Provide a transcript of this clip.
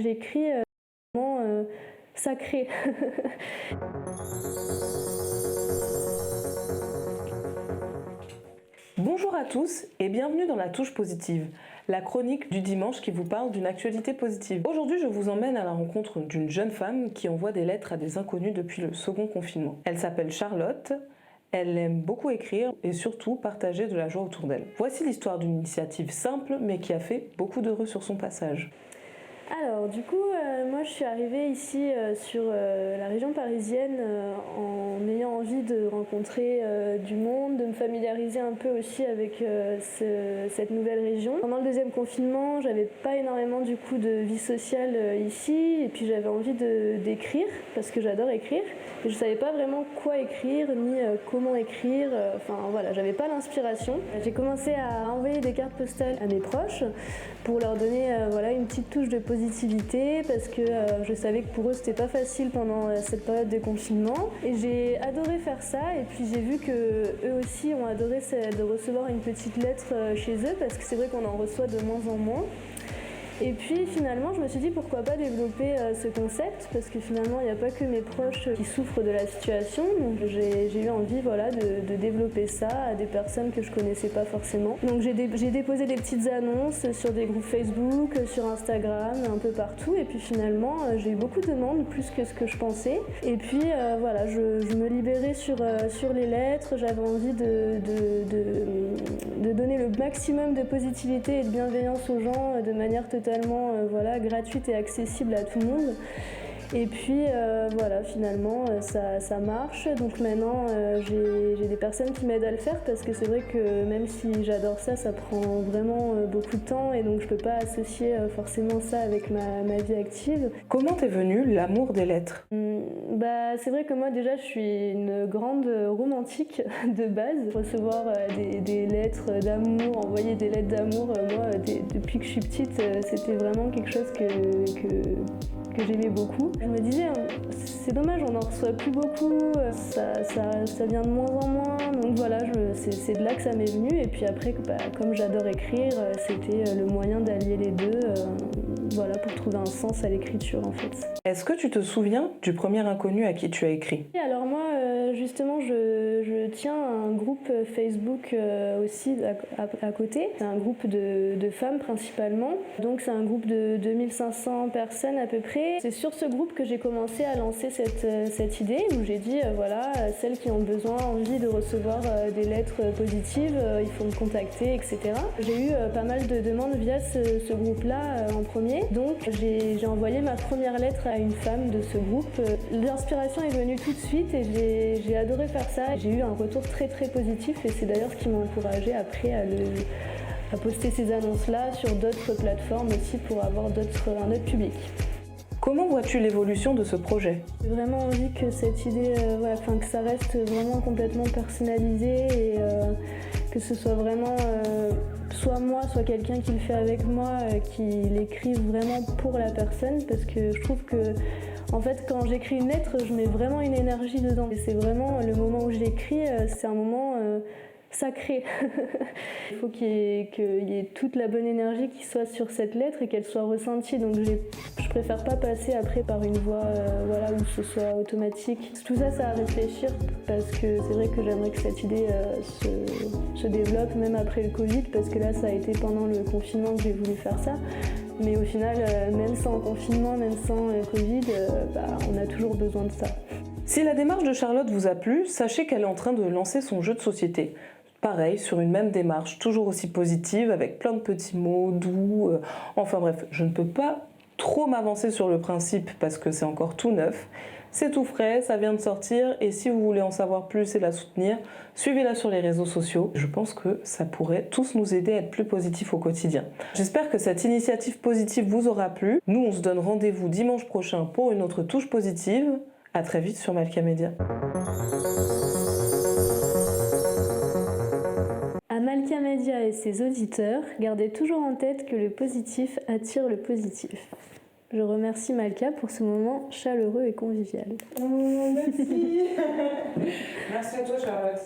j'écris, vraiment sacré. Bonjour à tous et bienvenue dans La Touche Positive, la chronique du dimanche qui vous parle d'une actualité positive. Aujourd'hui, je vous emmène à la rencontre d'une jeune femme qui envoie des lettres à des inconnus depuis le second confinement. Elle s'appelle Charlotte, elle aime beaucoup écrire et surtout partager de la joie autour d'elle. Voici l'histoire d'une initiative simple mais qui a fait beaucoup d'heureux sur son passage. Alors du coup, moi je suis arrivée ici sur la région parisienne en ayant envie de rencontrer du monde, de me familiariser un peu aussi avec cette nouvelle région. Pendant le deuxième confinement, j'avais pas énormément du coup de vie sociale ici et puis j'avais envie d'écrire parce que j'adore écrire. Et je savais pas vraiment quoi écrire ni comment écrire, enfin voilà, j'avais pas l'inspiration. J'ai commencé à envoyer des cartes postales à mes proches pour leur donner voilà, une petite touche de positivité parce que je savais que pour eux c'était pas facile pendant cette période de confinement et j'ai adoré faire ça et puis j'ai vu que eux aussi ont adoré de recevoir une petite lettre chez eux parce que c'est vrai qu'on en reçoit de moins en moins. Et puis finalement, je me suis dit pourquoi pas développer ce concept parce que finalement, il n'y a pas que mes proches qui souffrent de la situation. Donc j'ai eu envie voilà, de développer ça à des personnes que je connaissais pas forcément. Donc j'ai déposé des petites annonces sur des groupes Facebook, sur Instagram, un peu partout. Et puis finalement, j'ai eu beaucoup de demandes, plus que ce que je pensais. Et puis voilà, je me libérais sur les lettres. J'avais envie de donner le maximum de positivité et de bienveillance aux gens de manière totalement voilà, gratuite et accessible à tout le monde. Et puis voilà, finalement ça marche. Donc maintenant j'ai des personnes qui m'aident à le faire parce que c'est vrai que même si j'adore ça, ça prend vraiment beaucoup de temps et donc je peux pas associer forcément ça avec ma vie active. Comment t'es venue l'amour des lettres ? Bah, c'est vrai que moi déjà je suis une grande romantique de base. Recevoir des lettres d'amour, envoyer des lettres d'amour, moi depuis que je suis petite c'était vraiment quelque chose que j'aimais beaucoup. Je me disais, c'est dommage, on n'en reçoit plus beaucoup, ça vient de moins en moins, donc voilà, c'est de là que ça m'est venu. Et puis après, bah, comme j'adore écrire, c'était le moyen d'allier les deux, voilà, pour trouver un sens à l'écriture en fait. Est-ce que tu te souviens du premier inconnu à qui tu as écrit ? Alors moi, justement, je tiens un groupe Facebook aussi à côté. C'est un groupe de femmes principalement. Donc c'est un groupe de 2500 personnes à peu près. C'est sur ce groupe que j'ai commencé à lancer cette idée où j'ai dit, voilà, celles qui ont besoin, envie de recevoir des lettres positives, il faut me contacter, etc. J'ai eu pas mal de demandes via ce groupe-là en premier. Donc j'ai envoyé ma première lettre à une femme de ce groupe. L'inspiration est venue tout de suite et j'ai adoré faire ça. J'ai eu un retour très très positif et c'est d'ailleurs ce qui m'a encouragée après à poster ces annonces-là sur d'autres plateformes aussi pour avoir un autre public. Comment vois-tu l'évolution de ce projet ? J'ai vraiment envie que cette idée, voilà, que ça reste vraiment complètement personnalisé et que ce soit vraiment soit moi, soit quelqu'un qui le fait avec moi, qui l'écrive vraiment pour la personne parce que je trouve que en fait, quand j'écris une lettre, je mets vraiment une énergie dedans. Et c'est vraiment le moment où je l'écris, c'est un moment sacré. Il faut qu'il y ait toute la bonne énergie qui soit sur cette lettre et qu'elle soit ressentie. Donc je préfère pas passer après par une voie voilà, où ce soit automatique. Tout ça, c'est à réfléchir parce que c'est vrai que j'aimerais que cette idée se développe même après le Covid parce que là, ça a été pendant le confinement que j'ai voulu faire ça. Mais au final, même sans confinement, même sans Covid, on a toujours besoin de ça. Si la démarche de Charlotte vous a plu, sachez qu'elle est en train de lancer son jeu de société. Pareil, sur une même démarche, toujours aussi positive, avec plein de petits mots doux. Enfin bref, je ne peux pas trop m'avancer sur le principe parce que c'est encore tout neuf. C'est tout frais, ça vient de sortir et si vous voulez en savoir plus et la soutenir, suivez-la sur les réseaux sociaux. Je pense que ça pourrait tous nous aider à être plus positifs au quotidien. J'espère que cette initiative positive vous aura plu. Nous, on se donne rendez-vous dimanche prochain pour une autre touche positive. À très vite sur Malka Media. À Malka Media et ses auditeurs, gardez toujours en tête que le positif attire le positif. Je remercie Malka pour ce moment chaleureux et convivial. Merci. Merci à toi, Charlotte.